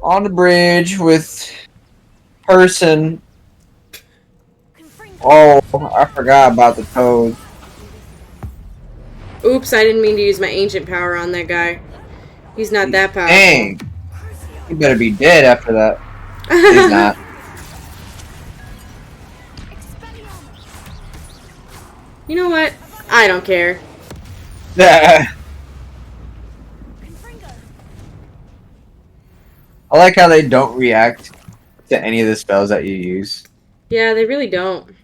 on the bridge with person. Oh, I forgot about the toad. Oops, I didn't mean to use my ancient power on that guy. He's not that powerful. Dang, he better be dead after that. He's not. You know what? I don't care. I like how they don't react to any of the spells that you use. Yeah, they really don't.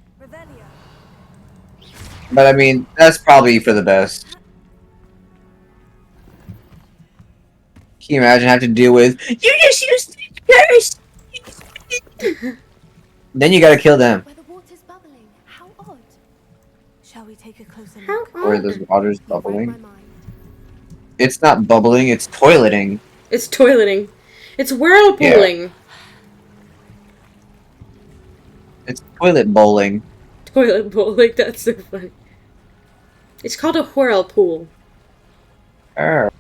But I mean, that's probably for the best. Can you imagine having to deal with you just used curse? Then you gotta kill them. Where the water's bubbling. How odd. Shall we take a closer How look? Where this odd. water's You've read my bubbling. mind. It's not bubbling, it's toileting. It's toileting. It's Yeah. whirlpooling. It's toilet bowling. Toilet bowling, that's so funny. It's called a whirlpool. Arr.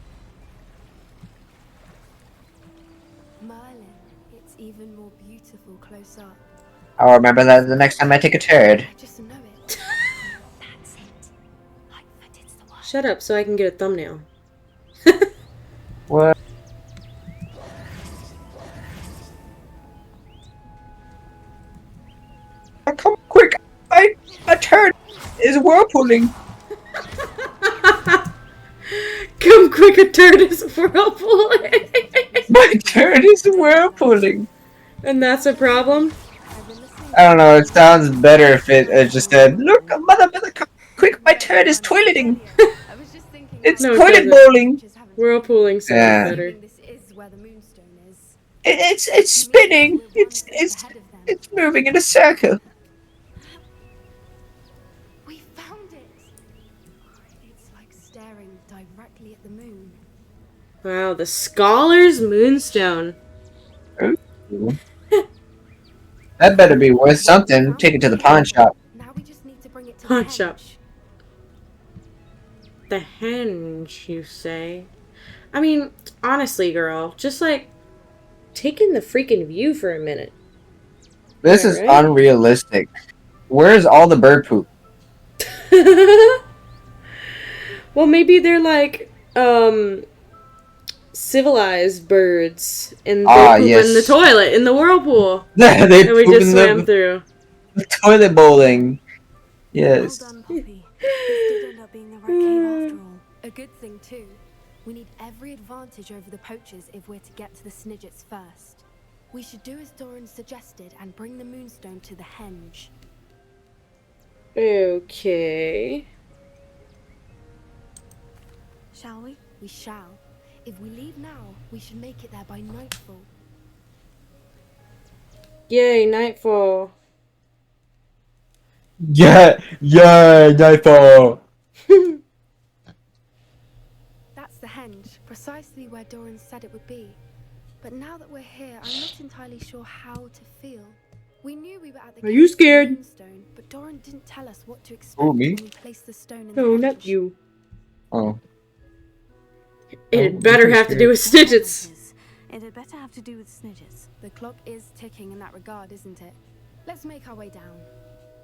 Merlin, it's even more beautiful close up. I'll remember that the next time I take a turd. I just know it. That's it. Like that it's the one. Shut up so I can get a thumbnail. What? Come quick! My turd is whirlpooling. Come quick, a turd is whirlpooling. My turd is whirlpooling. And that's a problem? I've been listening. I don't know. It sounds better if it just said, "Look, mother, come quick! My turd is toileting. I was just thinking. It's No, it toilet doesn't. bowling. Whirlpooling sounds Yeah. better. This is where the moonstone is. It's spinning. It's moving in a circle." We found it. It's like staring directly at the moon. Wow, the Scholar's Moonstone. Ooh. That better be worth something. Take it to the pawn shop. Now we just need to bring it to Pawn the shop. henge. The henge, you say? I mean, honestly, girl, just like take in the freaking view for a minute. This Yeah, is right? unrealistic. Where's all the bird poop? Well, maybe they're like civilized birds, and they Ah, poop yes. in the toilet in the whirlpool, They and we poop just in swam through. the toilet bowling. Yes. Well done, Poppy. This did end up being the right cave after all. A good thing too. We need every advantage over the poachers if we're to get to the Snidgets first. We should do as Doran suggested and bring the moonstone to the henge. Okay. Shall we? We shall. If we leave now, we should make it there by nightfall. Yay, nightfall. Yeah, nightfall. That's the henge, precisely where Doran said it would be. But now that we're here, I'm not entirely sure how to feel. We knew we were at the Are you cave of the scared? moonstone, but Doran didn't tell us what to expect Oh, me? when we placed the stone in No, the not henge. you. Oh. It'd better have to do with Snidgets. It'd better have to do with Snidgets. The clock is ticking in that regard, isn't it? Let's make our way down.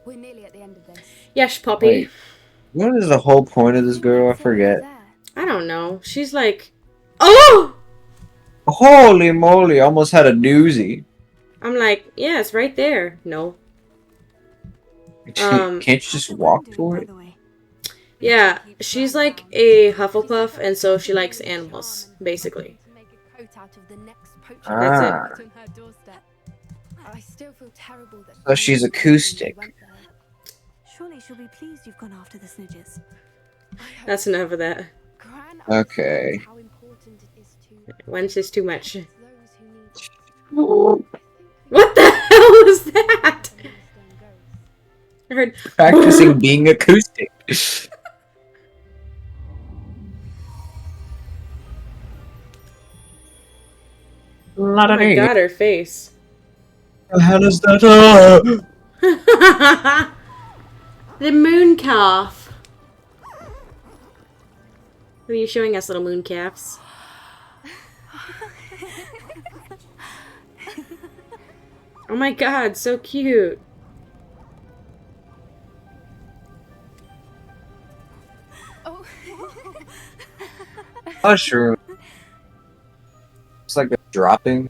We're nearly at the end of this. Yes, puppy. Wait. What is the whole point of this girl? I forget. I don't know. She's like, oh! Holy moly, almost had a doozy. I'm like, yeah, it's right there. No. Can't you just walk for it? Yeah, she's like a Hufflepuff, and so she likes animals, basically. Ah. That's it. I still feel terrible that So she's acoustic. Surely she'll be pleased you've gone after the Snidgets. That's enough of that. Okay. Wench is too much. Practicing What the hell was that? I heard being acoustic. oh my god, her face. The hell is that? The moon calf. What are you showing us, little moon calves? Oh my god, so cute. Oh. Mushroom. It's like a dropping.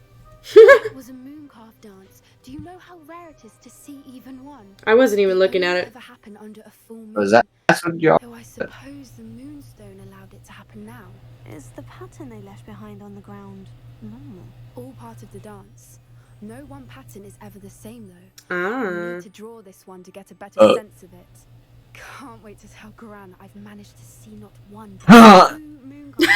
It was a mooncalf dance. Do you know how rare it is to see even one? I wasn't even They looking at only it. ever happen under a full moon. Was that's what y'all? Though I suppose the moonstone allowed it to happen now. Is the pattern they left behind on the ground normal? All part of the dance. No one pattern is ever the same though. We Ah. need to draw this one to get a better sense of it. Can't wait to tell Gran I've managed to see not one but two mooncalf dances.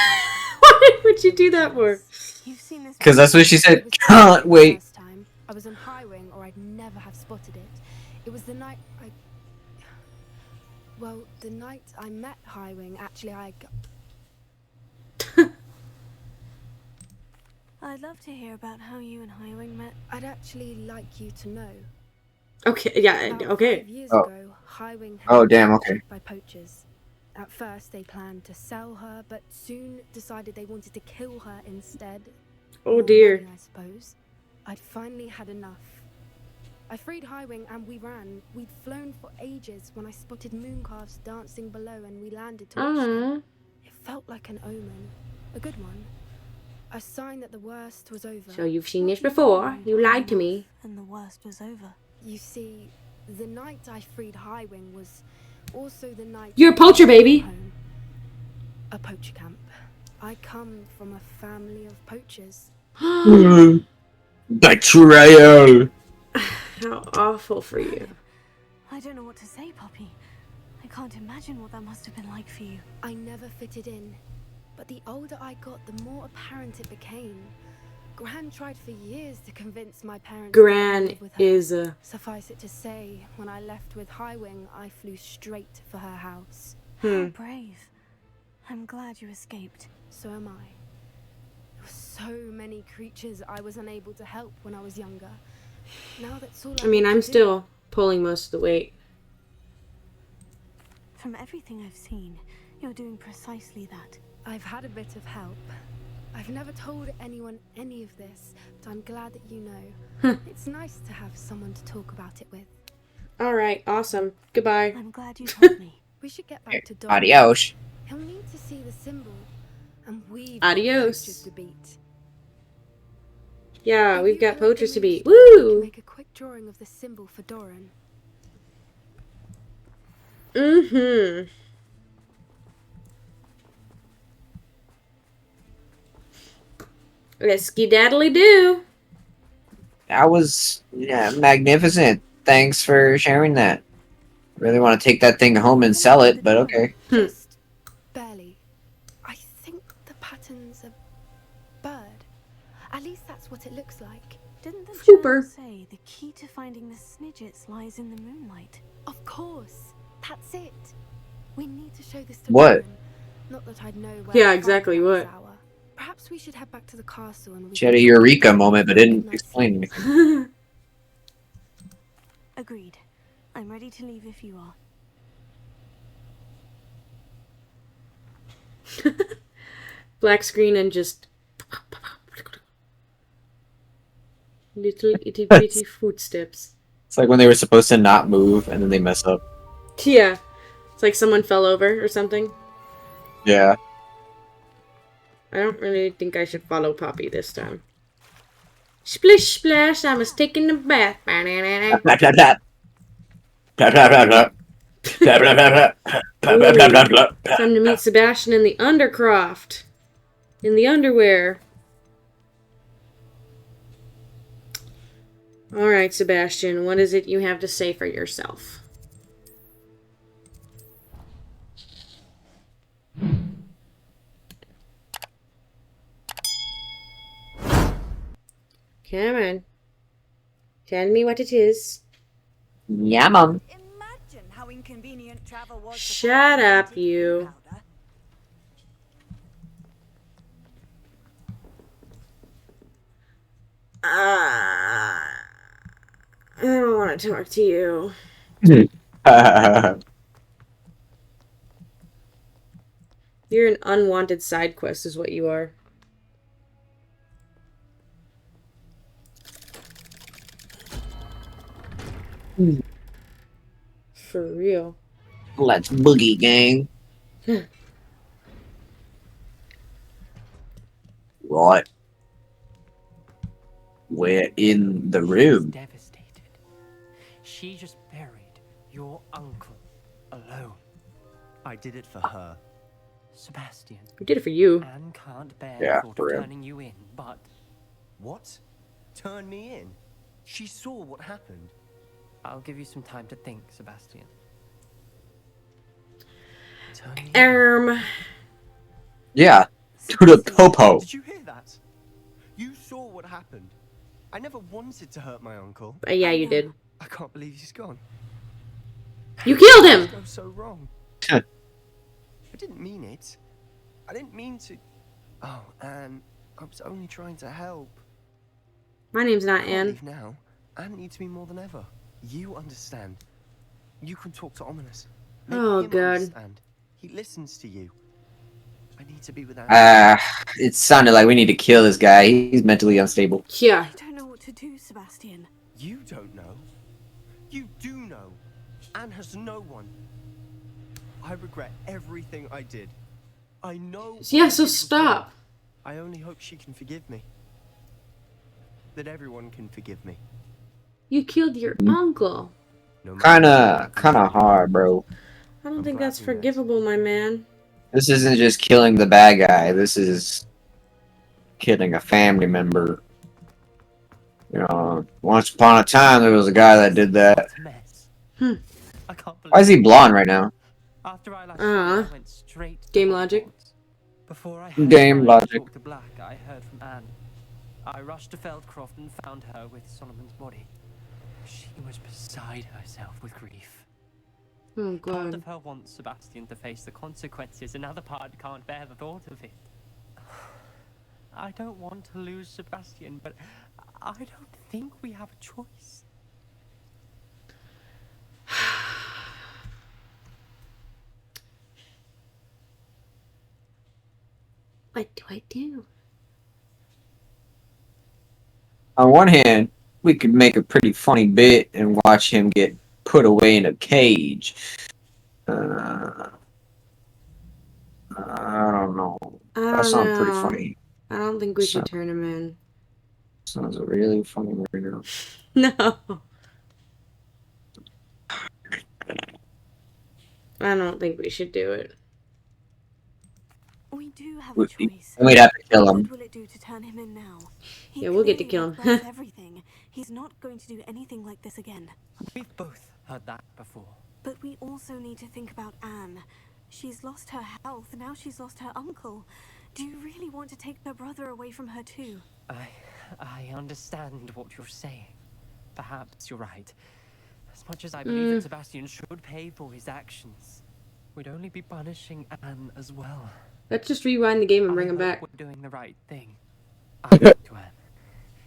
Why would you do that for? You've seen this Because that's what she It said. was Can't the wait. first time. I was on High Wing or I'd never have spotted it. It was the night I... Well, the night I met High Wing, actually I'd love to hear about how you and Highwing met. I'd actually like you to know. Okay, yeah, About okay. 5 years Oh. ago, High Wing had Oh, been damn, captured okay. by poachers. At first, they planned to sell her, but soon decided they wanted to kill her instead. Oh More dear. money, I suppose. I'd finally had enough. I freed High Wing and we ran. We'd flown for ages when I spotted mooncalves dancing below and we landed to watch them. Ah. It felt like an omen. A good one. A sign that the worst was over. So you've seen What this do you before. mean You by lied to enough me. And the worst was over. You see, the night I freed High Wing was also the night... You're a poacher, baby. Home. A poacher camp. I come from a family of poachers. Betrayal. How awful for you. I don't know what to say, Poppy. I can't imagine what that must have been like for you. I never fitted in. But the older I got, the more apparent it became. Gran tried for years to convince my parents to Gran live with her. is a... Suffice it to say, when I left with High Wing, I flew straight for her house. How brave. I'm glad you escaped. So am I. There were so many creatures I was unable to help when I was younger. Now that's all I mean, want I'm to do. still pulling most of the weight. From everything I've seen, you're doing precisely that. I've had a bit of help. I've never told anyone any of this, but I'm glad that you know. It's nice to have someone to talk about it with. Alright, awesome. Goodbye. I'm glad you told me. We should get back to Don. Adios. He'll need to see the symbol, and we've Adios. got poachers to beat. Yeah, If we've you got collect poachers the to beat. moonstone, I can Woo! make a quick drawing of the symbol for Doran. Mm-hmm. Let's skedaddly do. That was magnificent. Thanks for sharing that. Really want to take that thing home and sell it, but okay. Just barely. I think the pattern's a bird. At least that's what it looks like. Didn't the Fwooper. journal say the key to finding the Snidgets lies in the moonlight? Of course. That's it. We need to show this to What? Doran. Not that I'd know where Yeah, to find exactly, her what? this hour. Perhaps we should head back to the castle and we She had a can eureka talk moment, but about didn't good night's explain sleep. anything. Agreed. I'm ready to leave if you are. Black screen and just little itty bitty footsteps. It's like when they were supposed to not move and then they mess up. Yeah. It's like someone fell over or something. Yeah. I don't really think I should follow Poppy this time. Splish splash, I was taking a bath. Blah, blah, blah. Blah, blah, blah, blah. Blah, blah, blah, blah. Blah, blah, blah, blah, blah. Time to meet Sebastian in the undercroft. In the underwear. Alright, Sebastian, what is it you have to say for yourself? Come on. Tell me what it is. Yeah, mom. Imagine how inconvenient travel was. Shut up, you. I don't want to talk to you. You're an unwanted side quest is what you are. For real. Let's boogie, gang. Right. We're in the She's room. devastated. She just buried your uncle alone. I did it for her. Sebastian, We did it for you. Anne can't bear Yeah, the thought for of real. turning you in, but What? Turn me in? She saw what happened. I'll give you some time to think, Sebastian. Turn me in. Yeah. To the popo. Did you hear that? You saw what happened. I never wanted to hurt my uncle. Yeah, you did. I can't believe he's gone. You killed him! It goes so wrong. Huh. I didn't mean it. I didn't mean to. Oh, Anne, I was only trying to help. My name's not I can't Anne. leave now. Anne needs me more than ever. You understand. You can talk to Ominous. Make Oh, him God. understand. He listens to you. I need to be with Anne. It sounded like we need to kill this guy. He's mentally unstable. Yeah. I don't know what to do, Sebastian. You don't know. You do know. Anne has no one. I regret everything I did. I know. Yeah, I so did for stop. her. I only hope she can forgive me. That everyone can forgive me. You killed your uncle. No matter Kinda hard, bro. I don't I'm think glad that's we met. forgivable, my man. This isn't just killing the bad guy. This is killing a family member. You know, once upon a time there was a guy that did that. It's a mess. Hmm. I can't believe Why is he blonde right now? After I last saw you, I went straight to Game Hogwarts. logic. Before I had Game time logic. to talk to Black, I heard from Anne. I rushed to Feldcroft and found her with Solomon's body. She was beside herself with grief. Oh, Part God. of her wants Sebastian to face the consequences, another part can't bear the thought of it. I don't want to lose Sebastian, but I don't think we have a choice. What do I do? On one hand, we could make a pretty funny bit and watch him get put away in a cage. I don't know. I That don't sounds pretty know. funny. I don't think we should turn him in. Sounds really funny right now. No. I don't think we should do it. We do have a choice. We'd have to kill What him. good will it do to turn him in now? He Yeah, we'll get to clearly kill him. regrets everything. He's not going to do anything like this again. We've both heard that before. But we also need to think about Anne. She's lost her health, now she's lost her uncle. Do you really want to take her brother away from her too? I understand what you're saying. Perhaps you're right. As much as I believe that Sebastian should pay for his actions, we'd only be punishing Anne as well. Let's just rewind the game and bring him I hope back. we're doing the right thing. I'll talk to Anne.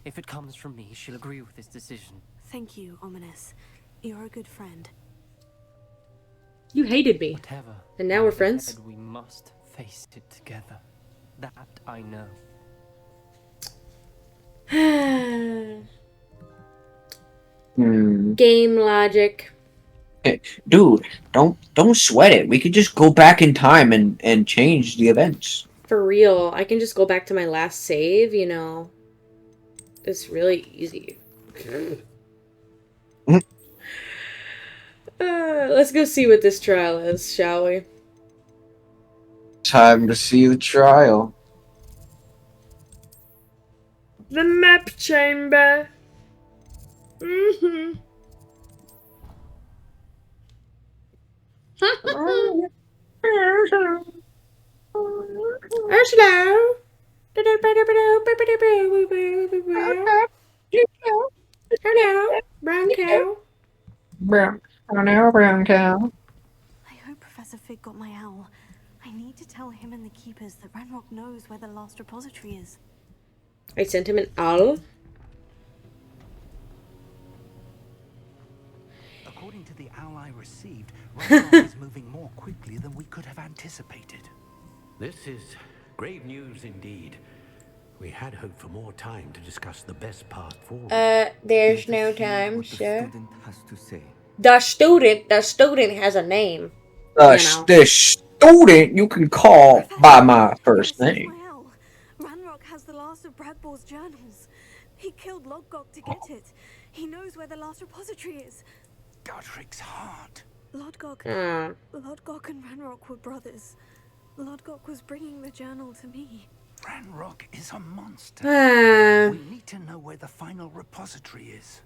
If it comes from me, she'll agree with this decision. Thank you, Ominous. You're a good friend. You hated me. Whatever. And now we're lies friends? ahead, we must face it together. That I know. Game logic. Dude, don't sweat it. We could just go back in time and change the events. For real. I can just go back to my last save, you know. It's really easy. Let's go see what this trial is, shall we? Time to see the trial. The map chamber. Hello. Hello, brown cow. Brown cow. I hope Professor Fig got my owl. I need to tell him and the keepers that Ranrock knows where the last repository is. I sent him an owl. According to the owl I received, Ranrock is moving more quickly than we could have anticipated. This is grave news indeed. We had hoped for more time to discuss the best path forward. There's no Let us hear time, what the sir. student has to say. The student has a name. The student you can call by my first Yes, name. Ismael. Ranrock has the last of Bradbor's journals. He killed Lodgok to get it. He knows where the last repository is. Godric's heart. Lodgok and Ranrock were brothers. Lodgok was bringing the journal to me. Ranrock is a monster. Ah. We need to know where the final repository is.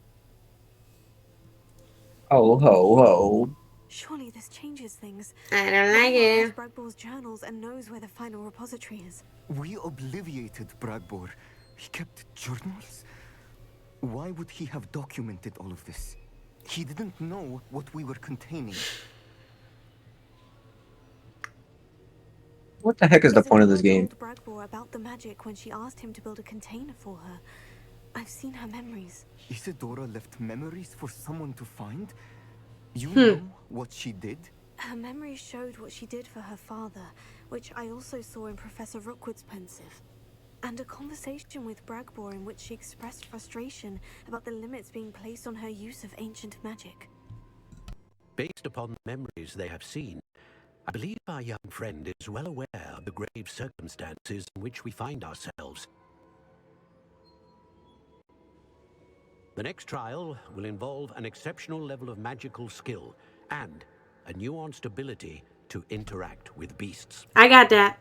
Ho ho ho. Surely this changes things. I don't like Ranrock has it. Bradbor's journals and knows where the final repository is. We obliviated Bradbor. He kept journals? Why would he have documented all of this? He didn't know what we were containing. What the heck is the point of this game? Told Bradbor about the magic when she asked him to build a container for her. I've seen her memories. Isadora left memories for someone to find? You know what she did? Her memories showed what she did for her father, which I also saw in Professor Rookwood's pensive. And a conversation with Bragbor in which she expressed frustration about the limits being placed on her use of ancient magic. Based upon the memories they have seen, I believe our young friend is well aware of the grave circumstances in which we find ourselves. The next trial will involve an exceptional level of magical skill and a nuanced ability to interact with beasts. I got that.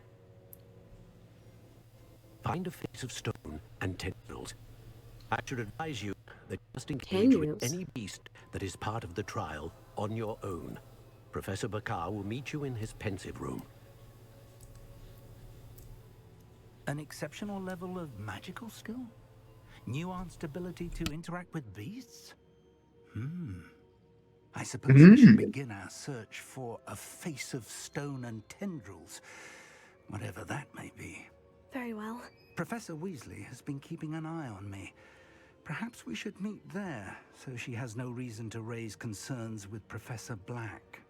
Find a face of stone and tendrils. I should advise you that you must engage with any beast that is part of the trial on your own. Professor Bakar will meet you in his pensive room. An exceptional level of magical skill? Nuanced ability to interact with beasts? I suppose we should begin our search for a face of stone and tendrils, whatever that may be. Very well. Professor Weasley has been keeping an eye on me. Perhaps we should meet there, so she has no reason to raise concerns with Professor Black.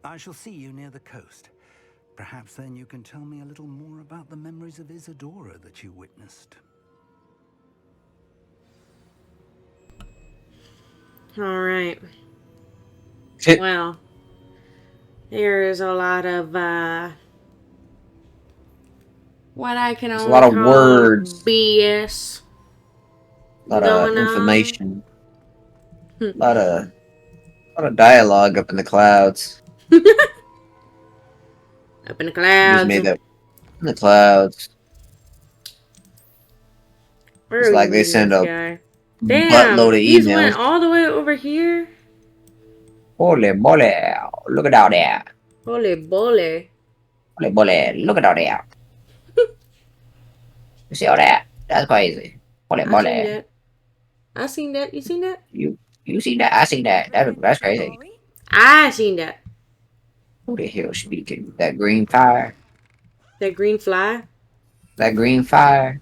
I shall see you near the coast. Perhaps then you can tell me a little more about the memories of Isadora that you witnessed. All right. Well, there's a lot of what I can only a lot of call words. BS. A lot of information. A lot of dialogue up in the clouds. Up in the clouds. Just made up in the clouds. Where it's like they send a buttload of he's emails. went all the way over here. Holy moly! Look at all that. Holy moly! Holy moly! Look at all that. You see all that? That's crazy. Holy moly! I seen that. You seen that? You seen that? I seen that. That's crazy. I seen that. Who the hell speaking? That green fire? That green fly? That green fire?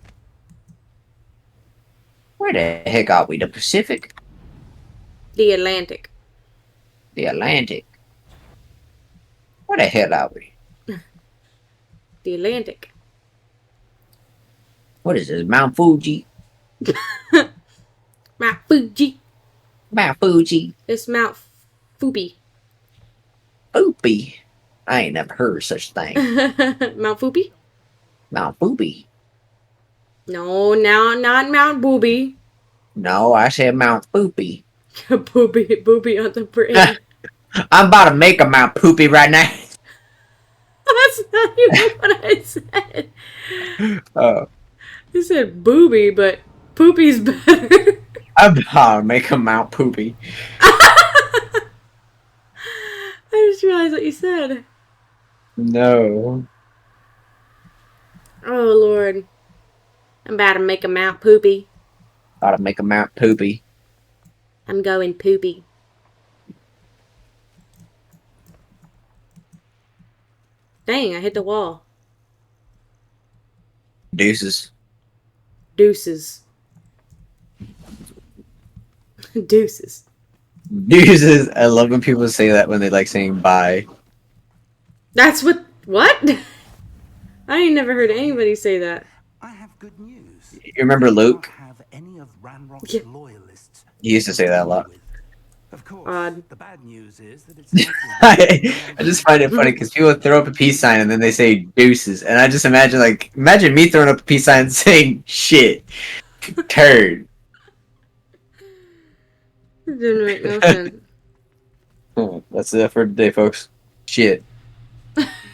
Where the heck are we? The Pacific? The Atlantic. The Atlantic? Where the hell are we? The Atlantic. What is this? Mount Fuji? Mount Fuji. Mount Fuji. It's Mount Fwooper. Fwooper? I ain't never heard of such a thing. Mount Fwooper? Mount Fwooper. No, not Mount Booby. No, I said Mount Fwooper. Booby on the brain. I'm about to make a Mount Poopy right now. That's not even what I said. Oh. You said booby, but poopy's better. I'm about to make a Mount Poopy. I just realized what you said. No. Oh, Lord. I'm about to make a Mount Poopy. About to make a Mount Poopy. I'm going poopy. Dang, I hit the wall. Deuces. Deuces. Deuces. Deuces. I love when people say that when they like saying bye. That's what? I ain't never heard anybody say that. I have good news. You remember we do not Luke? have any of Ranrock's Yeah. loyalists He used to say that a lot. with. Of course, Odd. the bad news is that it's likely I just find it funny because people throw up a peace sign and then they say deuces, and I just imagine me throwing up a peace sign and saying shit, turd. It didn't make no sense. That's it for today, folks. Shit.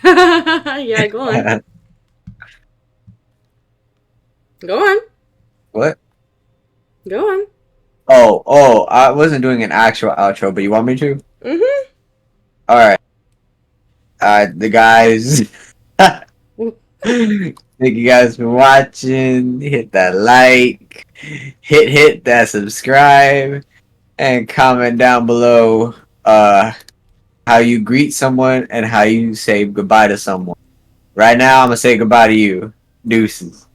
Yeah, go on. Go on. What? Go on. Oh, I wasn't doing an actual outro, but you want me to? Mm-hmm. Alright. The guys. Thank you guys for watching. Hit that like. Hit that subscribe. And comment down below how you greet someone and how you say goodbye to someone. Right now, I'm going to say goodbye to you. Deuces.